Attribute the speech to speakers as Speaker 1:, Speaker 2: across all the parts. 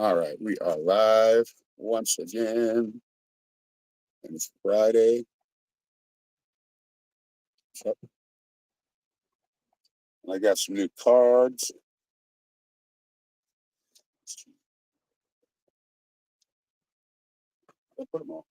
Speaker 1: All right, we are live once again, and it's Friday. So I got some new cards. I'll put them all.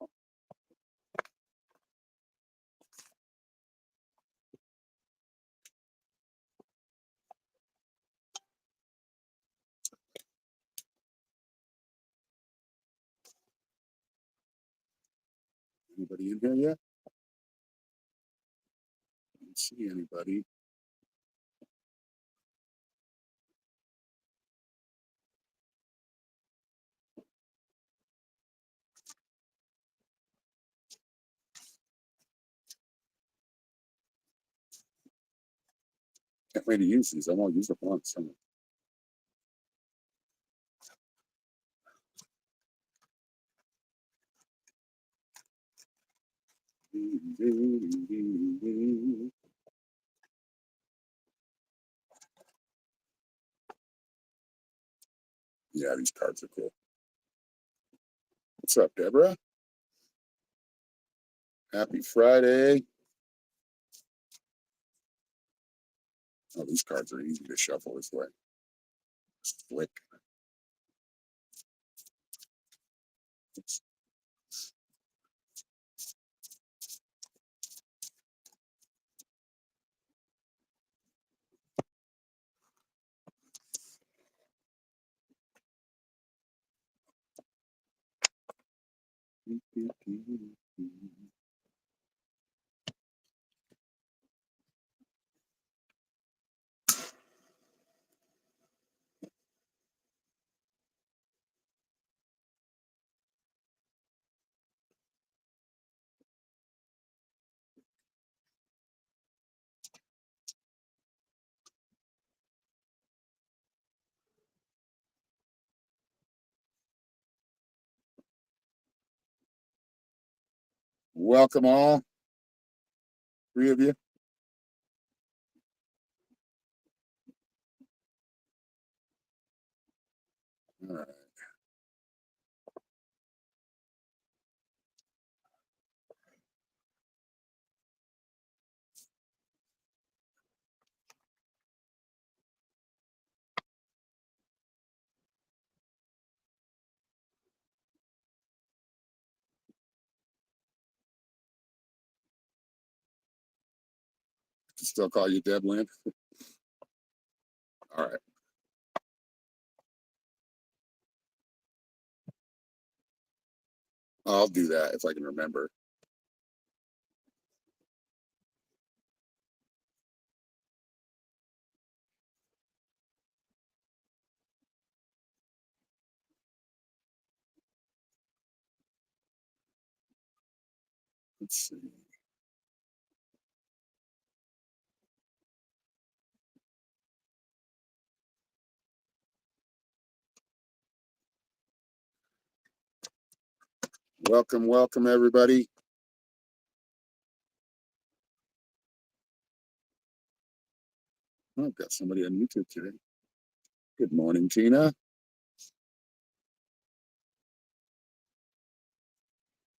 Speaker 1: Anybody in here yet? I don't see anybody. Can't wait to use these. I won't use them once. Yeah, these cards are cool. What's up, Deborah? Happy Friday. Oh, these cards are easy to shuffle this way. Flick. Oops. Welcome all, three of you. All right. Still call you Deb Lynn? All right. I'll do that if I can remember. Let's see. Welcome, welcome, everybody. Oh, I've got somebody on YouTube today. Good morning, Tina.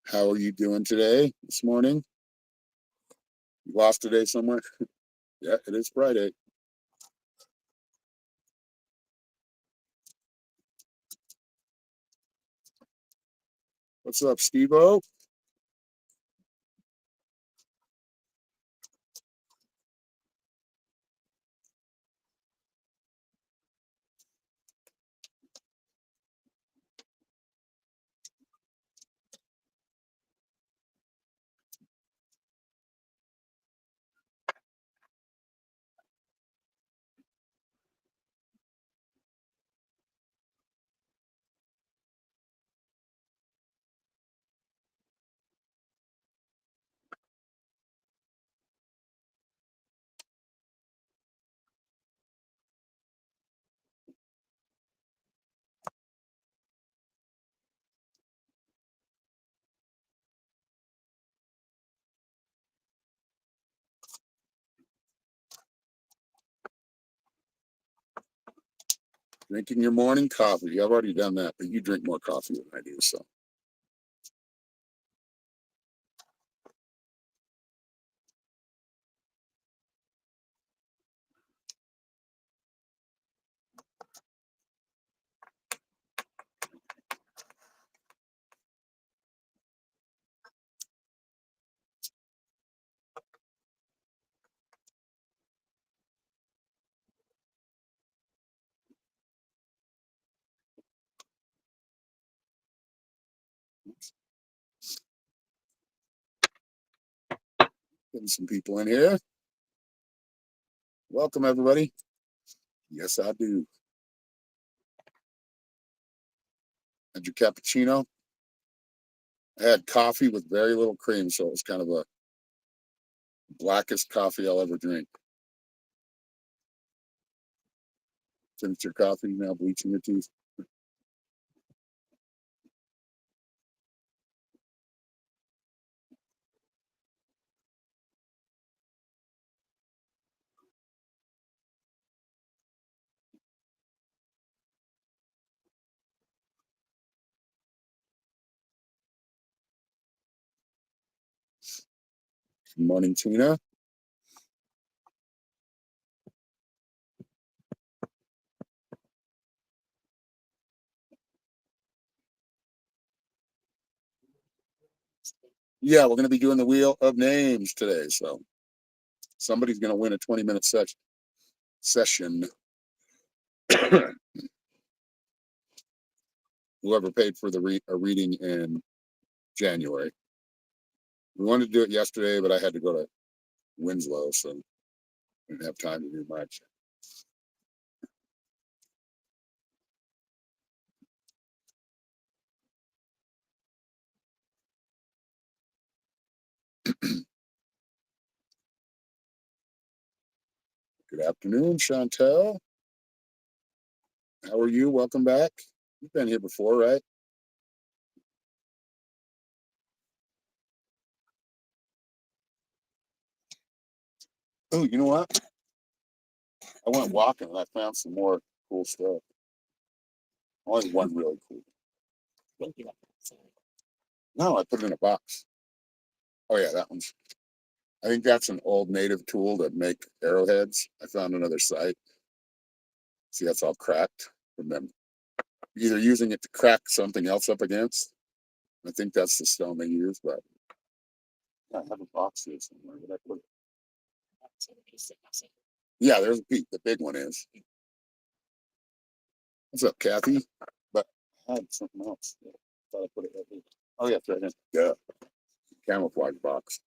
Speaker 1: How are you doing today, this morning? You lost today somewhere? Yeah, it is Friday. What's up, Steve-O? Drinking your morning coffee. I've already done that, but you drink more coffee than I do, so. Getting some people in here. Welcome, everybody. Yes, I do. Had your cappuccino. I had coffee with very little cream, so it was kind of a blackest coffee I'll ever drink. Finished your coffee, now bleaching your teeth. Good morning, Tina. Yeah, we're going to be doing the Wheel of Names today, so somebody's going to win a 20-minute session. Whoever paid for the reading in January. We wanted to do it yesterday, but I had to go to Winslow, so I didn't have time to do much. Good afternoon, Chantel. How are you? Welcome back. You've been here before, right? Oh, you know what? I went walking and I found some more cool stuff. Only one really cool. No, I put it in a box. Oh yeah, that one's. I think that's an old native tool to make arrowheads. I found another site. See, that's all cracked from them either using it to crack something else up against. I think that's the stone they use, but yeah, I have a box here somewhere. Where did I put it? Yeah, there's a peak. The big one is. What's up, Kathy? But I had something else. Yeah, thought I put it right here. Oh yeah, it's right here. Yeah, camouflage box.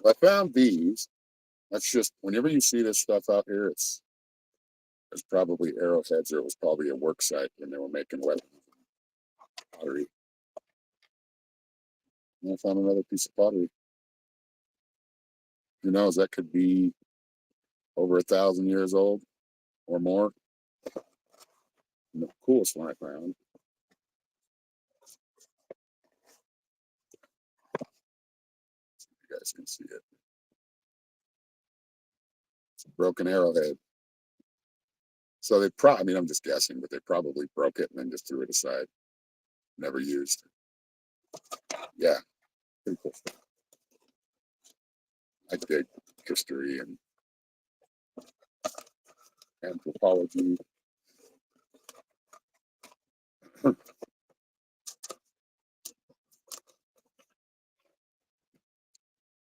Speaker 1: I found these. That's just whenever you see this stuff out here, it's probably arrowheads, or it was probably a work site when they were making weapons pottery. And I found another piece of pottery. Who knows? That could be over 1,000 years old or more. And the coolest one I found. You guys can see it. It's a broken arrowhead. So they probably, I mean, I'm just guessing, but they probably broke it and then just threw it aside. Never used. Yeah, pretty cool. I dig history and anthropology.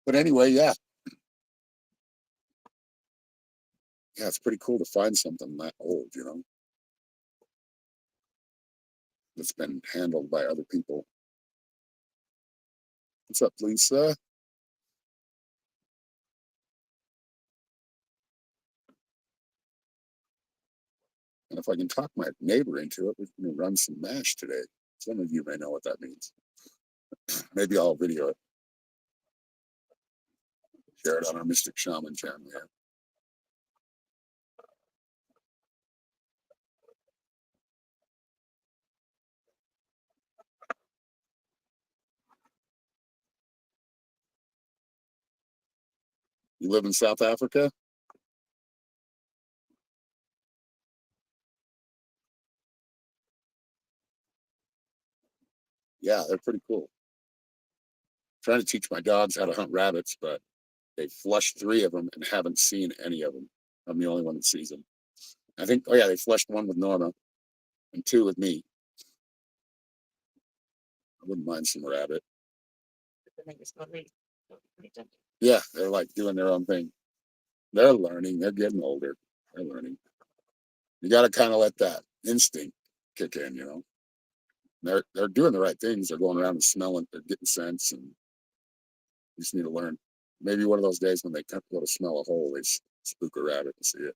Speaker 1: But anyway, yeah. Yeah, it's pretty cool to find something that old, that's been handled by other people. What's up, Lisa? And if I can talk my neighbor into it, we're going to run some mash today. Some of you may know what that means. Maybe I'll video it, share it on our Mystic Shaman channel. Yeah. You live in South Africa? Yeah, they're pretty cool. Trying to teach my dogs how to hunt rabbits, but they flushed three of them and haven't seen any of them. I'm the only one that sees them. I think, oh yeah, they flushed one with Norma and two with me. I wouldn't mind some rabbit. Yeah, they're like doing their own thing. They're learning. They're getting older. They're learning. You got to kind of let that instinct kick in, you know. They're doing the right things. They're going around and smelling. They're getting scents, and you just need to learn. Maybe one of those days when they go to smell a hole, they spook a rabbit and see it.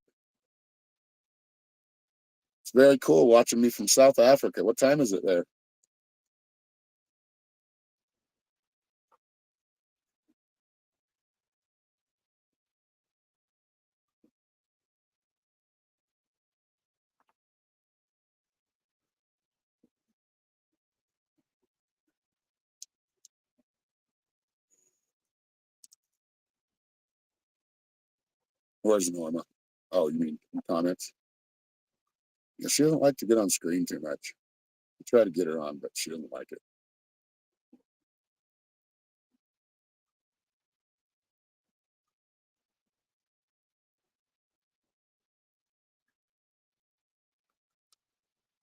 Speaker 1: It's very cool watching me from South Africa. What time is it there? Where's Norma? Oh, you mean comments? Yeah, she doesn't like to get on screen too much. I try to get her on, but she doesn't like it.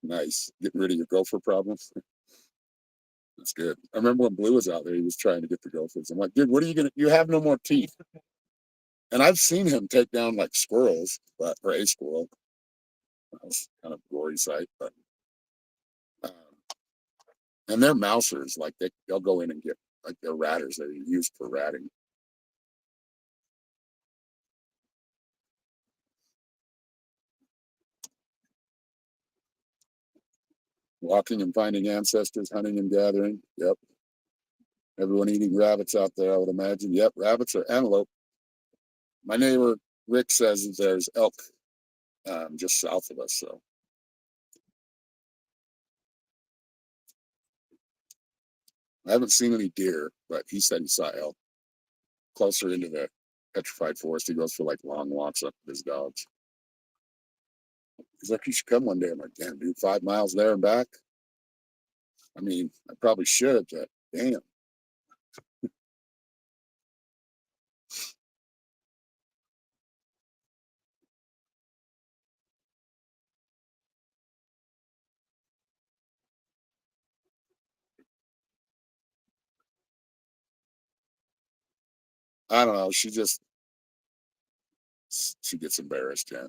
Speaker 1: Nice. Getting rid of your gopher problems. That's good. I remember when Blue was out there, he was trying to get the gophers. I'm like, dude, what are you gonna? You have no more teeth. And I've seen him take down like squirrels, but or a squirrel. That was kind of a gory sight, but um, and they're mousers. Like they'll go in and get like they're ratters. They're used for ratting. Walking and finding ancestors, hunting and gathering. Yep. Everyone eating rabbits out there, I would imagine. Yep, rabbits or antelope. My neighbor Rick says there's elk just south of us. So I haven't seen any deer, but he said he saw elk closer into the petrified forest. He goes for like long walks up with his dogs. He's like, you should come one day. I'm like, damn, dude, 5 miles there and back. I mean, I probably should, but damn. I don't know. She gets embarrassed. Yeah.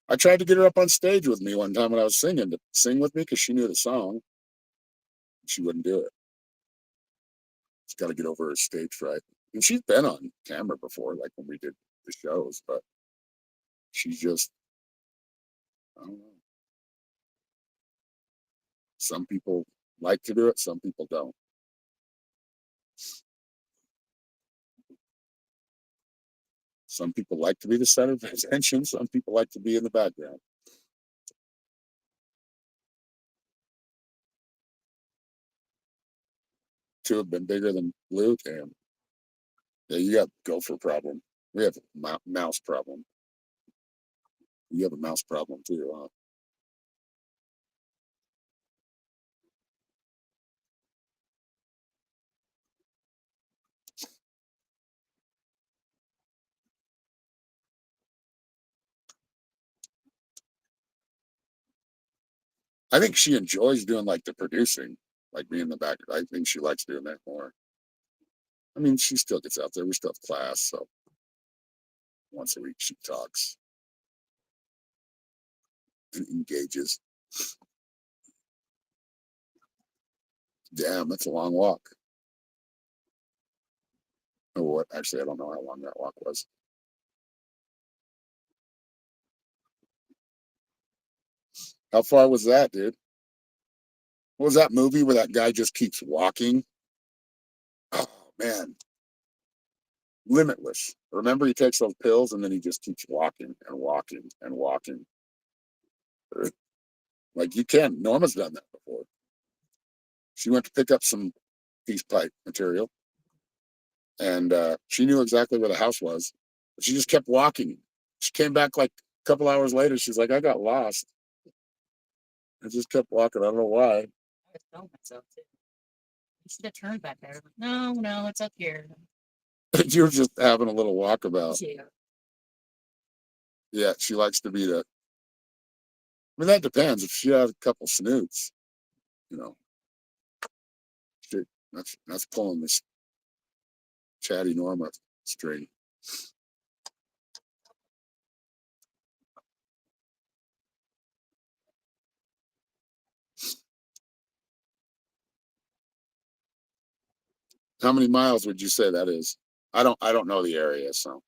Speaker 1: I tried to get her up on stage with me one time when I was singing to sing with me because she knew the song. She wouldn't do it. She's got to get over her stage fright. And she's been on camera before, like when we did the shows, but she's just, I don't know. Some people like to do it, some people don't. Some people like to be the center of attention, some people like to be in the background. Two have been bigger than Blue. Damn. Yeah, you got gopher problem. We have a mouse problem. You have a mouse problem too, huh? I think she enjoys doing like the producing, like being in the back. I think she likes doing that more. I mean, she still gets out there. We still have class, so once a week she talks and engages. Damn, that's a long walk. Oh, what? Actually, I don't know how long that walk was. How far was that, dude? What was that movie where that guy just keeps walking? Oh man, Limitless. Remember, he takes those pills and then he just keeps walking and walking and walking. Like you can. Norma's done that before. She went to pick up some peace pipe material. and she knew exactly where the house was. But she just kept walking. She came back like a couple hours later. She's like, I got lost. I just kept walking. I don't know why.
Speaker 2: I filmed myself too. You should have turned back there. No, no, it's up here.
Speaker 1: You were just having a little walkabout.
Speaker 2: Yeah.
Speaker 1: Yeah, she likes to be the. I mean, that depends. If she has a couple snoots, you know, she, that's pulling this chatty Norma string. How many miles would you say that is? I don't know the area, so.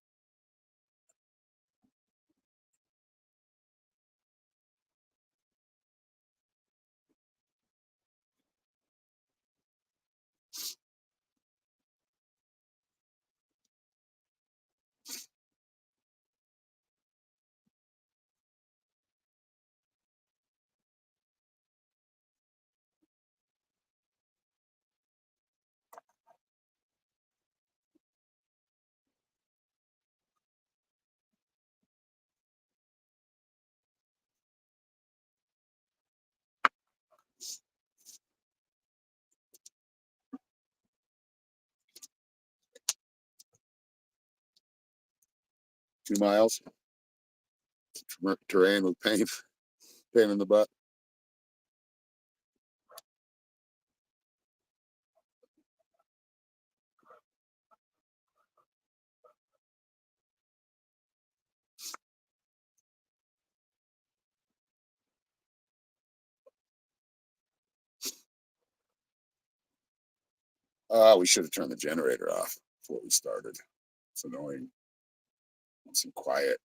Speaker 1: $2 miles. Terrain with pain in the butt. We should have turned the generator off before we started. It's annoying. Want some quiet.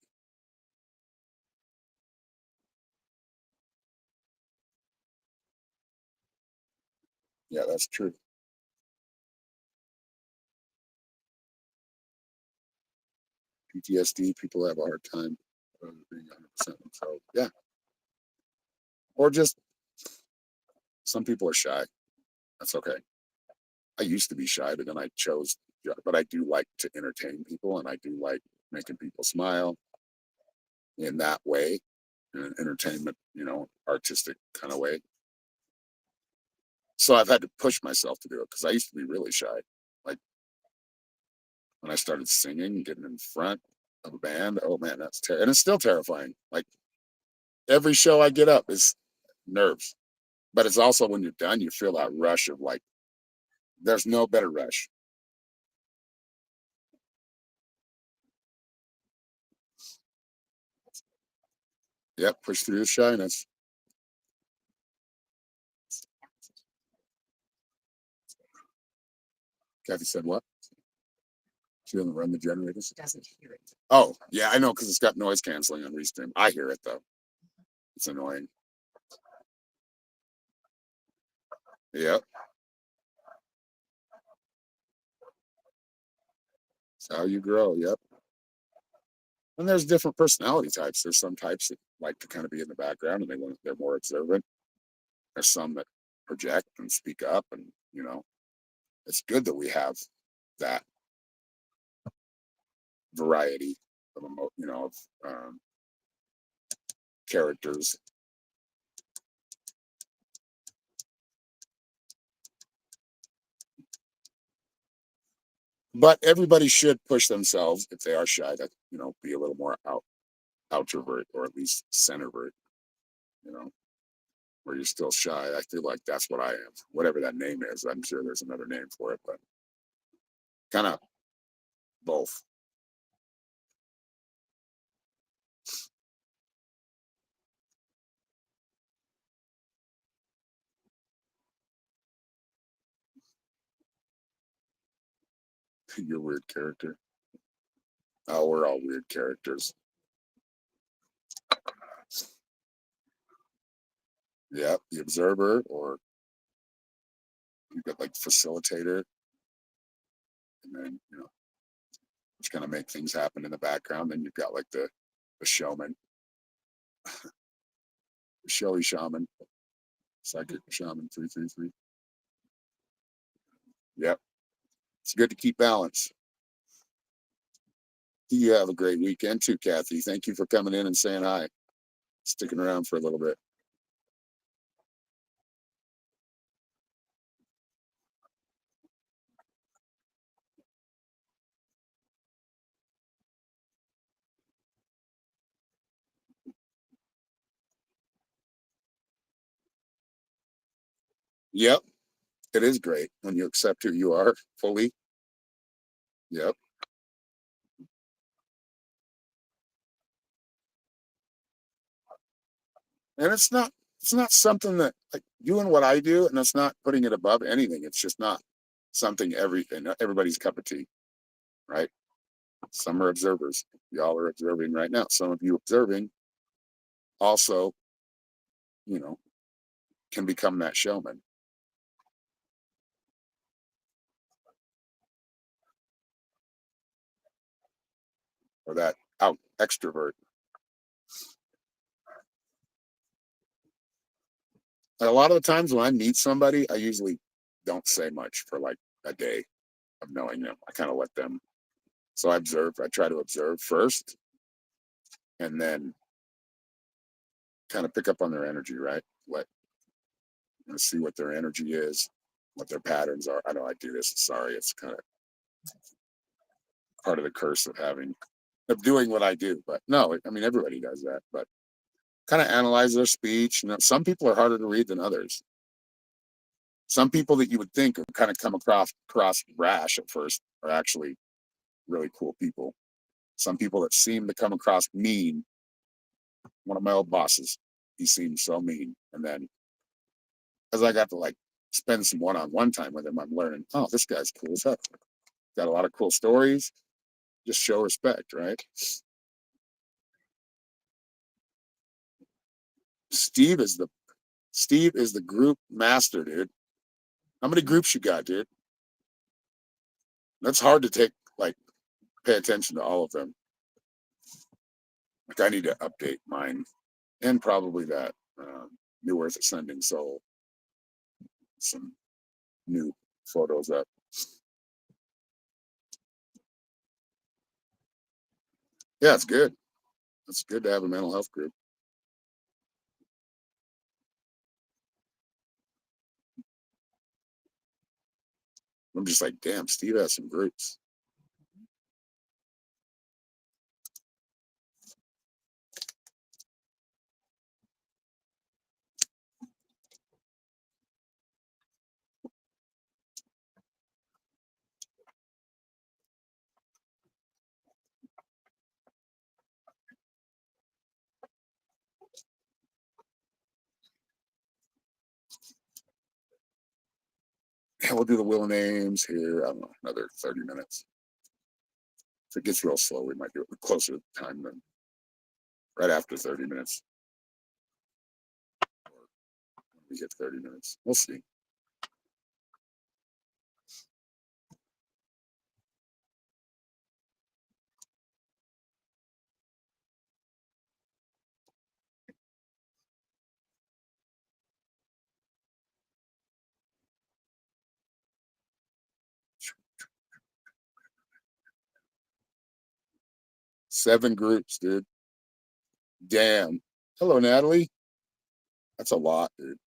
Speaker 1: Yeah, that's true. PTSD, people have a hard time being 100%. So, yeah. Or just some people are shy. That's okay. I used to be shy, but then I chose, but I do like to entertain people and I do like making people smile in that way, in an entertainment, artistic kind of way. So I've had to push myself to do it because I used to be really shy. Like when I started singing, getting in front of a band, oh man, and it's still terrifying. Like every show I get up is nerves, but it's also when you're done, you feel that rush of like, there's no better rush. Yep, push through the shyness. Kathy said what? She doesn't run the generators.
Speaker 2: She doesn't hear it.
Speaker 1: Oh, yeah, I know because it's got noise canceling on Restream. I hear it though. It's annoying. Yep. It's how you grow. Yep. And there's different personality types. There's some types that like to kind of be in the background and they're more observant. There's some that project and speak up, and it's good that we have that variety of of characters. But everybody should push themselves if they are shy to be a little more outrovert or at least centrovert. You know, where you're still shy. I feel like that's what I am. Whatever that name is, I'm sure there's another name for it, but kind of both. You're a weird character. Oh, we're all weird characters. Yeah, the observer, or you've got like facilitator, and then just kind of make things happen in the background. Then you've got like the showman, the showy shaman, psychic shaman 333. Yep. It's good to keep balance. You have a great weekend too, Kathy. Thank you for coming in and saying hi, sticking around for a little bit. Yep, it is great when you accept who you are fully. Yep. And it's not something that like doing what I do, and it's not putting it above anything. It's just not something everybody's cup of tea, right? Some are observers. Y'all are observing right now. Some of you observing also, you know, can become that showman or that out extrovert. And a lot of the times when I meet somebody, I usually don't say much for like a day of knowing them. I kind of let them. So I observe. I try to observe first, and then kind of pick up on their energy, right? See what their energy is, what their patterns are. I know I do this. Sorry, it's kind of part of the curse of doing what I do. But no, I mean everybody does that. But kind of analyze their speech. Some people are harder to read than others. Some people that you would think would kind of come across rash at first are actually really cool people. Some people that seem to come across mean. One of my old bosses, he seemed so mean, and then as I got to like spend some one-on-one time with him, I'm learning, oh, this guy's cool as heck. Got a lot of cool stories. Just show respect, right? Steve is the Steve is the group master, dude. How many groups you got, dude? That's hard to pay attention to all of them. Like I need to update mine and probably that New Earth Ascending Soul. Some new photos up. Yeah, it's good. It's good to have a mental health group. I'm just like, damn, Steve has some groups. Yeah, we'll do the wheel of names here. I don't know, another 30 minutes. If it gets real slow, we might do it closer to the time than right after 30 minutes. Or when we hit 30 minutes. We'll see. Seven groups, dude. Damn. Hello, Natalie. That's a lot, dude.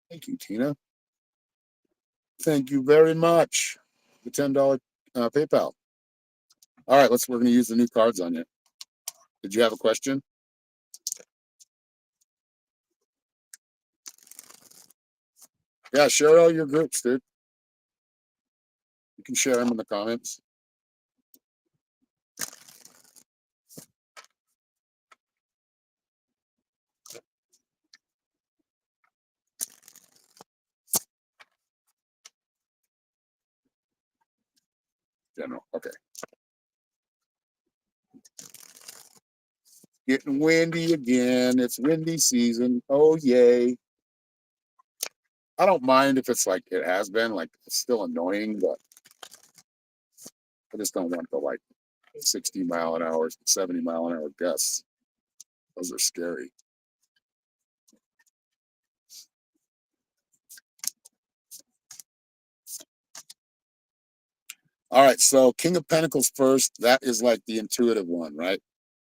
Speaker 1: Thank you, Tina. Thank you very much. The $10 PayPal. All right, we're going to use the new cards on you. Did you have a question? Yeah, share all your groups, dude. You can share them in the comments. General. Okay. Getting windy again. It's windy season. Oh, yay. I don't mind if it's like it has been, like it's still annoying, but I just don't want the like 60 mile an hour, 70 mile an hour gusts. Those are scary. All right, so King of Pentacles first. That is like the intuitive one, right?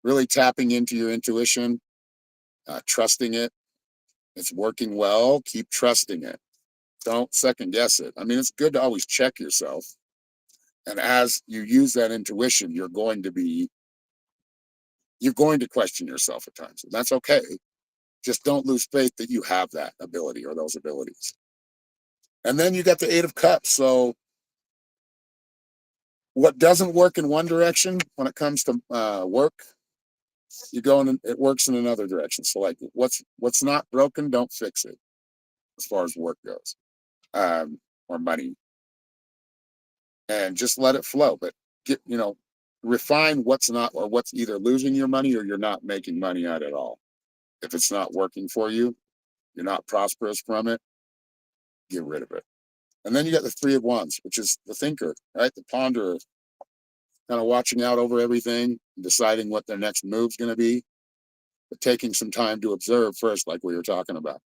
Speaker 1: Really tapping into your intuition, trusting it. It's working well. Keep trusting it. Don't second guess it. I mean, it's good to always check yourself. And as you use that intuition, you're going to question yourself at times. And that's okay. Just don't lose faith that you have that ability or those abilities. And then you got the Eight of Cups. So what doesn't work in one direction when it comes to work, it works in another direction. So like what's not broken, don't fix it as far as work goes, or money, and just let it flow. But refine what's not, or what's either losing your money or you're not making money at it all. If it's not working for you, you're not prosperous from it, get rid of it. And then you got the Three of Wands, which is the thinker, right? The ponderer, kind of watching out over everything, deciding what their next move's going to be, but taking some time to observe first, like we were talking about.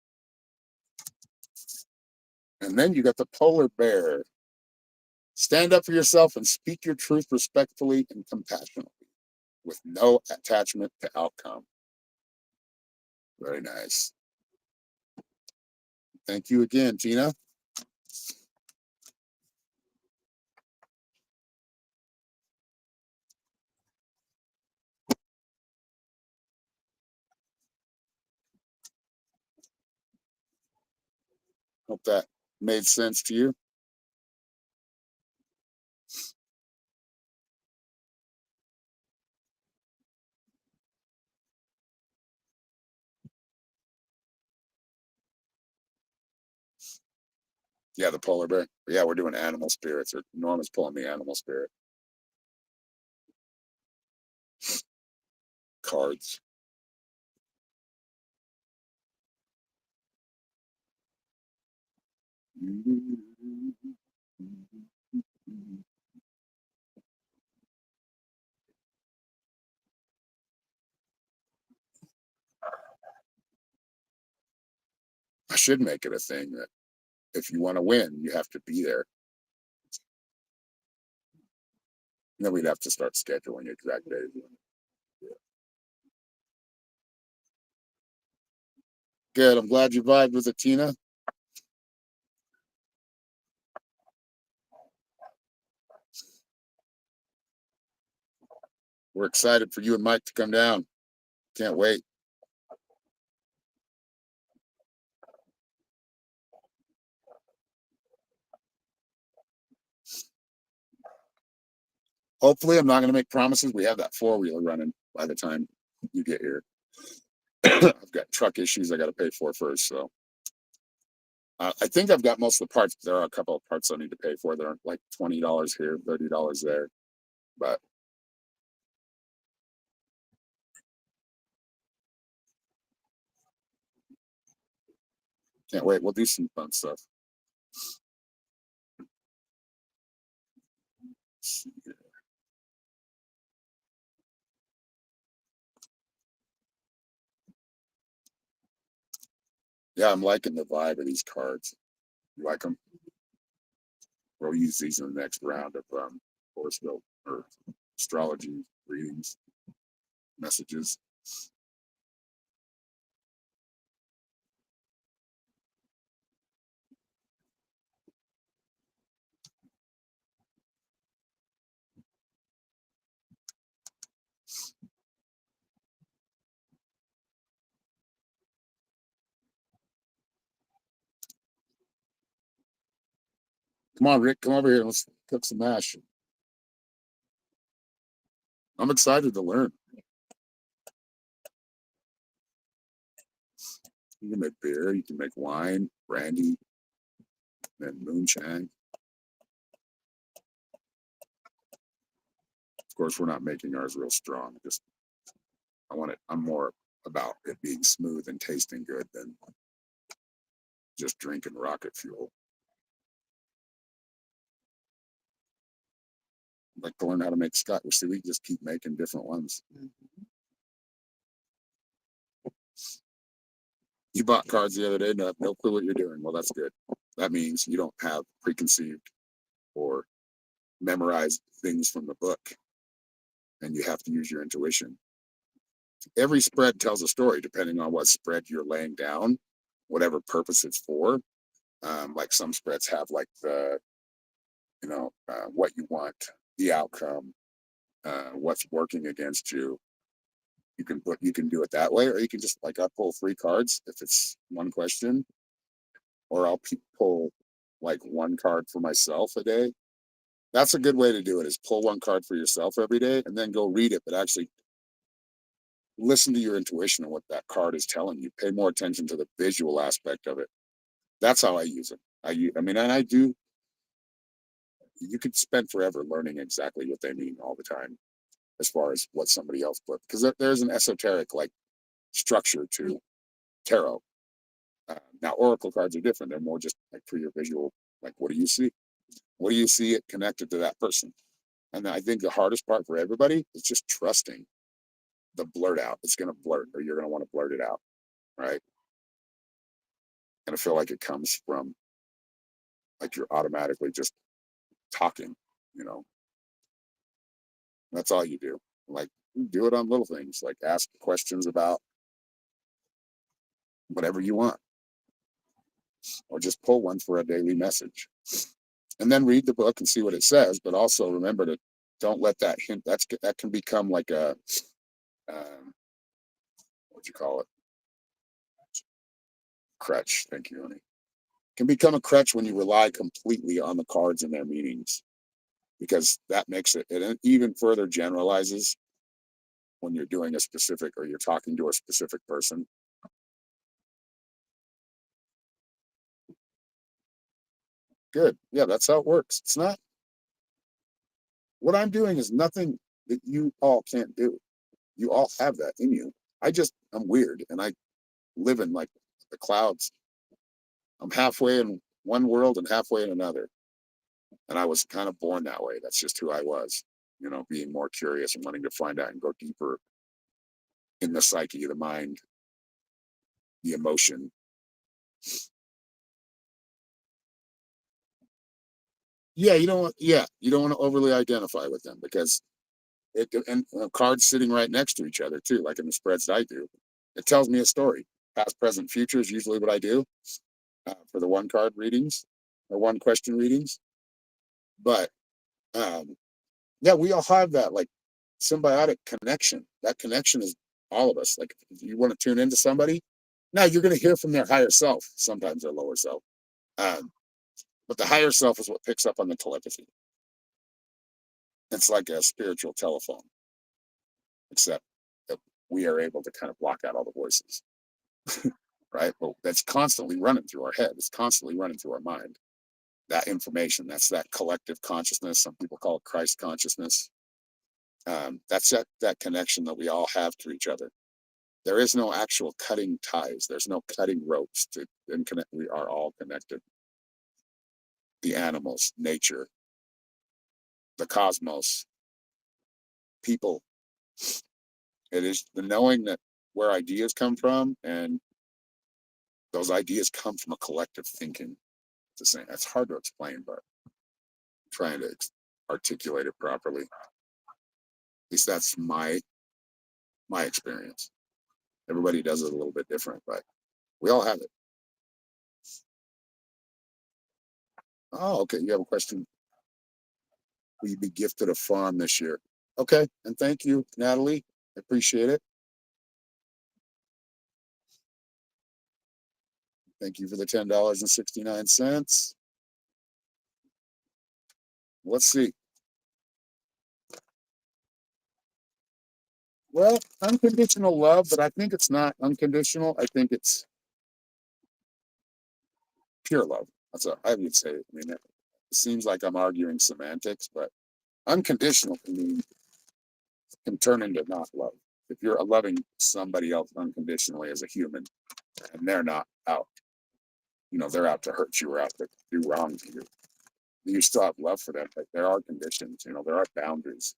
Speaker 1: And then you got the polar bear. Stand up for yourself and speak your truth respectfully and compassionately, with no attachment to outcome. Very nice. Thank you again, Tina. Hope that made sense to you. Yeah, the polar bear. Yeah, we're doing animal spirits, or Norma's pulling the animal spirit cards. I should make it a thing that if you want to win, you have to be there. And then we'd have to start scheduling exact days. Yeah. Good. I'm glad you vibed with it, Tina. We're excited for you and Mike to come down. Can't wait. Hopefully, I'm not going to make promises. We have that four-wheeler running by the time you get here. I've got truck issues I got to pay for first. So I think I've got most of the parts. There are a couple of parts I need to pay for. They're like $20 here, $30 there. But can't wait. We'll do some fun stuff. Yeah, I'm liking the vibe of these cards. You like them? We'll use these in the next round of horoscope or astrology readings, messages. Come on, Rick, come over here. Let's cook some mash. I'm excited to learn. You can make beer, you can make wine, brandy, and moonshine. Of course, we're not making ours real strong, just I'm more about it being smooth and tasting good than just drinking rocket fuel. I'd like to learn how to make Scotch. See, we just keep making different ones.
Speaker 2: Mhm.
Speaker 1: You bought cards the other day, no clue what you're doing. Well, that's good. That means you don't have preconceived or memorized things from the book, and you have to use your intuition. Every spread tells a story depending on what spread you're laying down, whatever purpose it's for. Like some spreads have like the, what you want, the outcome, what's working against you. You can do it that way, or you can just like I pull 3 cards if it's one question, or I'll pull like 1 card for myself a day. That's a good way to do it, is pull 1 card for yourself every day and then go read it, but actually listen to your intuition and what that card is telling you. Pay more attention to the visual aspect of it. That's how I use it. And I do. You could spend forever learning exactly what they mean all the time, as far as what somebody else put, because there's an esoteric like structure to tarot. Now oracle cards are different. They're more just like for your visual. Like, what do you see? What do you see it connected to that person? And I think the hardest part for everybody is just trusting the blurt out. It's going to blurt, or you're going to want to blurt it out, right? And I feel like it comes from like you're automatically just talking, you know. That's all you do. Like, do it on little things, like ask questions about whatever you want, or just pull one for a daily message, and then read the book and see what it says. But also remember to don't let that hint. That can become like a what you call it, crutch. Thank you, honey. Can become a crutch when you rely completely on the cards and their meanings, because that makes it even further generalizes when you're doing a specific, or you're talking to a specific person. Good. Yeah, that's how it works. It's not, what I'm doing is nothing that you all can't do. You all have that in you. I'm weird and I live in like the clouds. I'm halfway in one world and halfway in another. And I was kind of born that way. That's just who I was, being more curious and wanting to find out and go deeper in the psyche, the mind, the emotion. Yeah, you don't want to overly identify with them, because and cards sitting right next to each other too, like in the spreads that I do. It tells me a story. Past, present, future is usually what I do for the 1 card readings or 1 question readings. But um, yeah, we all have that like symbiotic connection. That connection is all of us. Like if you want to tune into somebody, now you're going to hear from their higher self, sometimes their lower self. Um, but the higher self is what picks up on the telepathy. It's like a spiritual telephone, except that we are able to kind of block out all the voices, right? But that's constantly running through our head. It's constantly running through our mind. That information, that's that collective consciousness. Some people call it Christ consciousness. That's that connection that we all have to each other. There is no actual cutting ties. There's no cutting ropes to connect. We are all connected. The animals, nature, the cosmos, people. It is the knowing that where ideas come from, and those ideas come from a collective thinking. It's the same. That's hard to explain, but I'm trying to articulate it properly. At least that's my experience. Everybody does it a little bit different, but we all have it. Oh, okay. You have a question? Will you be gifted a farm this year? Okay. And thank you, Natalie. I appreciate it. Thank you for the $10.69. Let's see. Well, unconditional love, but I think it's not unconditional. I think it's pure love. I would say. I mean, it seems like I'm arguing semantics, but unconditional can turn into not love. if you're loving somebody else unconditionally as a human, and they're not out, they're out to hurt you or out to do wrong to you, you still have love for them, but there are conditions, there are boundaries.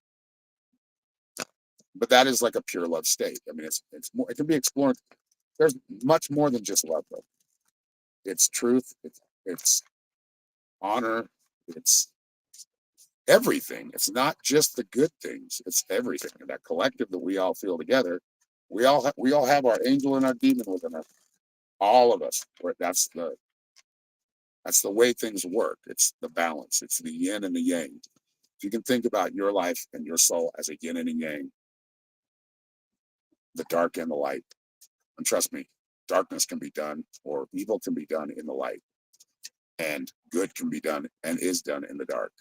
Speaker 1: But that is like a pure love state. I mean, it's more, it can be explored. There's much more than just love, though. It's truth, it's honor, it's everything. It's not just the good things, it's everything. And that collective that we all feel together, we all have our angel and our demon within us. All of us. That's the way things work. It's the balance. It's the yin and the yang. If you can think about your life and your soul as a yin and a yang, the dark and the light. And trust me, darkness can be done, or evil can be done in the light, and good can be done and is done in the dark.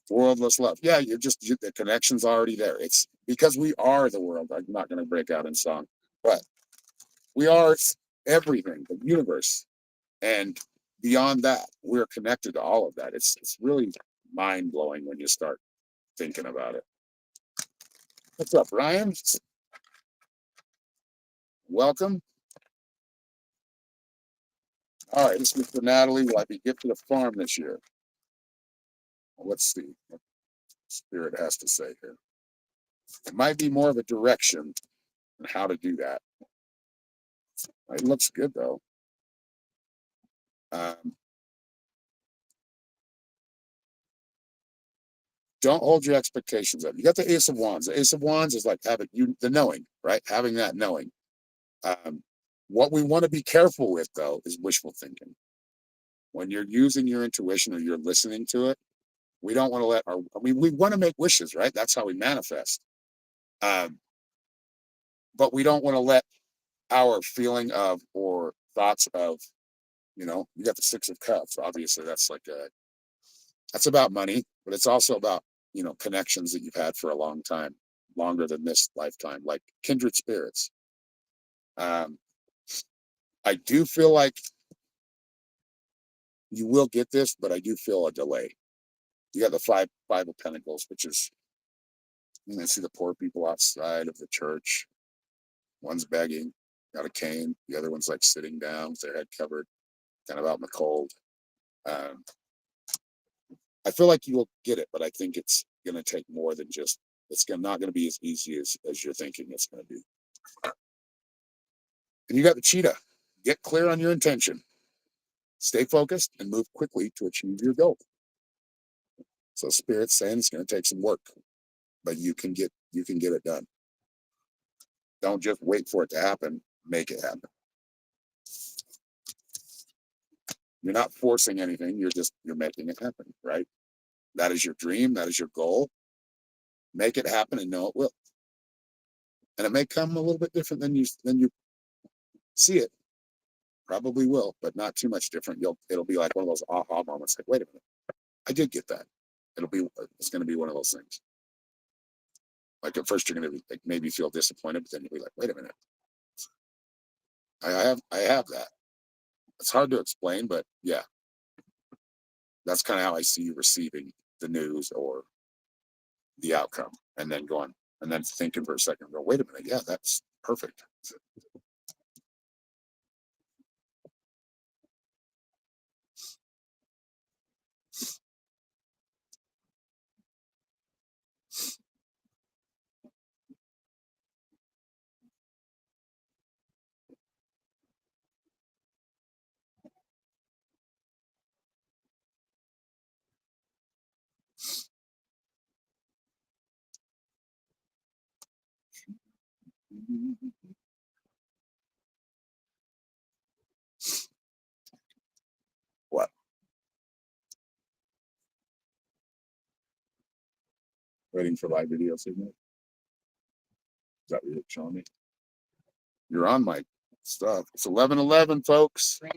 Speaker 1: Worldless love. Yeah, the connection's already there. It's because we are the world. I'm not going to break out in song, but we are everything, the universe, and beyond that, we're connected to all of that. It's really mind blowing when you start thinking about it. What's up, Ryan? Welcome. All right, this is for Natalie. Will I be gifted a farm this year? Well, let's see what Spirit has to say here. It might be more of a direction on how to do that. It looks good though. Don't hold your expectations up. You got the Ace of Wands. The Ace of Wands is like having the knowing, right? Having that knowing. What we want to be careful with though is wishful thinking. When you're using your intuition or you're listening to it, we don't want to we want to make wishes, right? That's how we manifest. But we don't want to let our feeling of or thoughts of, you got the Six of Cups. Obviously, that's about money, but it's also about, connections that you've had for a long time, longer than this lifetime, like kindred spirits. I do feel like you will get this, but I do feel a delay. You got the five of Pentacles, which is, I see the poor people outside of the church. One's begging, got a cane. The other one's like sitting down with their head covered, kind of out in the cold. I feel like you will get it, but I think it's going to take more than just, not going to be as easy as you're thinking it's going to be. And you got the cheetah. Get clear on your intention. Stay focused and move quickly to achieve your goal. So Spirit's saying it's going to take some work, but you can get it done. Don't just wait for it to happen. Make it happen. You're not forcing anything. You're making it happen, right? That is your dream. That is your goal. Make it happen and know it will. And it may come a little bit different than you see it. Probably will, but not too much different. It'll be like one of those aha moments. Like, wait a minute, I did get that. It's going to be one of those things. Like at first you're going to be, like, maybe feel disappointed, but then you'll be like, wait a minute, I have that. It's hard to explain, but yeah, that's kind of how I see you receiving the news or the outcome, and then thinking for a second, go, wait a minute, yeah, that's perfect. What? Waiting for live video signal? Is that what you're showing me? You're on my stuff. It's 11:11, folks.
Speaker 2: Bring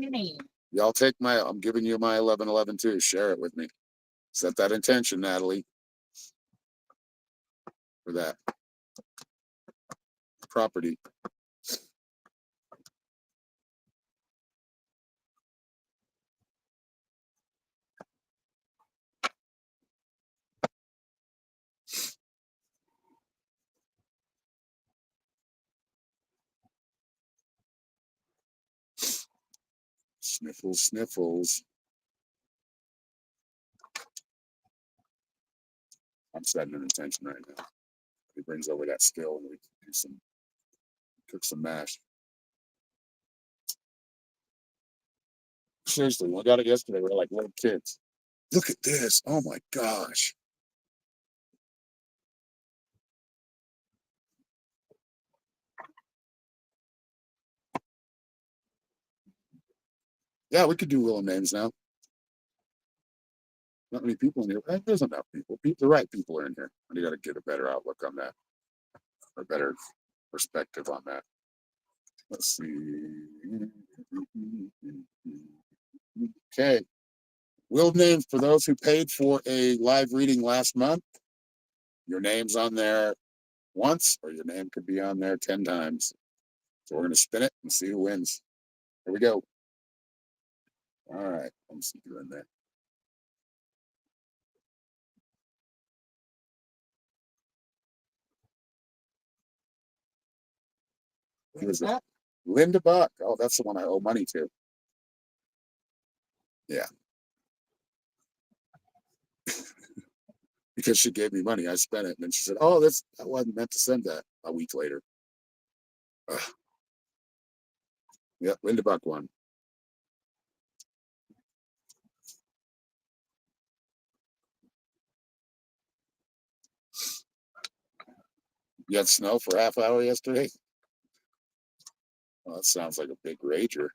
Speaker 2: it in.
Speaker 1: Y'all take I'm giving you my 11:11 too. Share it with me. Set that intention, Natalie, for that property. Sniffles, sniffles. I'm setting an intention right now. He brings over that still and we do some, cook some mash. Seriously, we got it yesterday. We're like little kids. Look at this. Oh my gosh. Yeah, we could do Willow names now. Not many people in here. There's enough people. The right people are in here. And you got to get a better outlook on that, or a better perspective on that. Let's see. Okay. Will names for those who paid for a live reading last month. Your name's on there once, or your name could be on there 10 times. So we're going to spin it and see who wins. Here we go. All right. Let me see you in there. Who was that? Linda Buck. Oh, that's the one I owe money to. Yeah. Because she gave me money. I spent it. And then she said, oh, I wasn't meant to send that a week later. Ugh. Yeah, Linda Buck won. You had snow for a half hour yesterday? Well, that sounds like a big rager.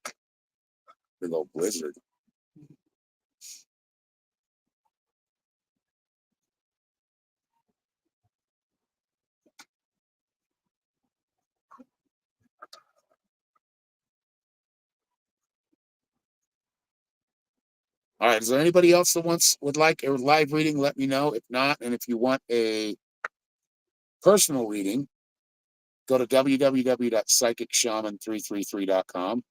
Speaker 1: Big old blizzard. All right. Is there anybody else that would like a live reading? Let me know. If not, and if you want a personal reading, go to www.psychicshaman333.com.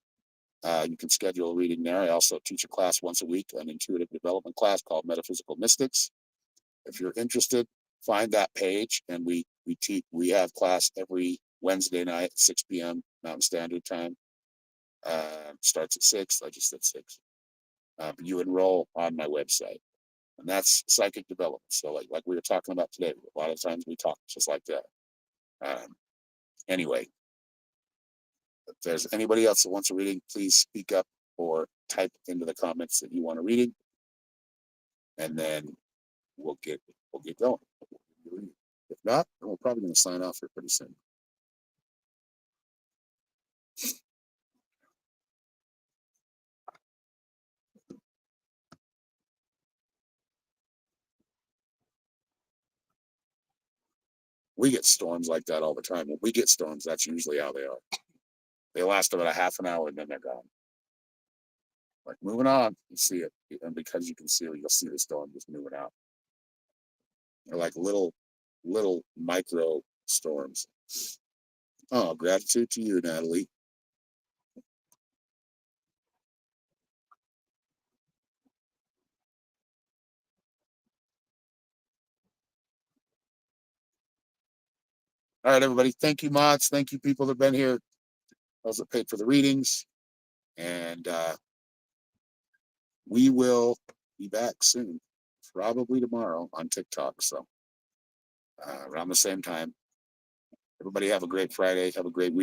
Speaker 1: You can schedule a reading there. I also teach a class once a week, an intuitive development class called Metaphysical Mystics. If you're interested, find that page, and we have class every Wednesday night at 6 p.m. Mountain Standard Time. Starts at 6. I just said 6. But you enroll on my website, and that's psychic development. So like we were talking about today, a lot of times we talk just like that. Anyway, if there's anybody else that wants a reading, please speak up or type into the comments that you want a reading, and then we'll get going. If not, then we're probably going to sign off here pretty soon. We get storms like that all the time. When we get storms, that's usually how they are. They last about a half an hour and then they're gone. Like moving on, you see it, and because you can see it, you'll see the storm just moving out. They're like little micro storms. Oh, gratitude to you, Natalie. All right, everybody. Thank you, mods. Thank you, people that have been here. Those that paid for the readings. And we will be back soon, probably tomorrow on TikTok. So around the same time. Everybody have a great Friday. Have a great week.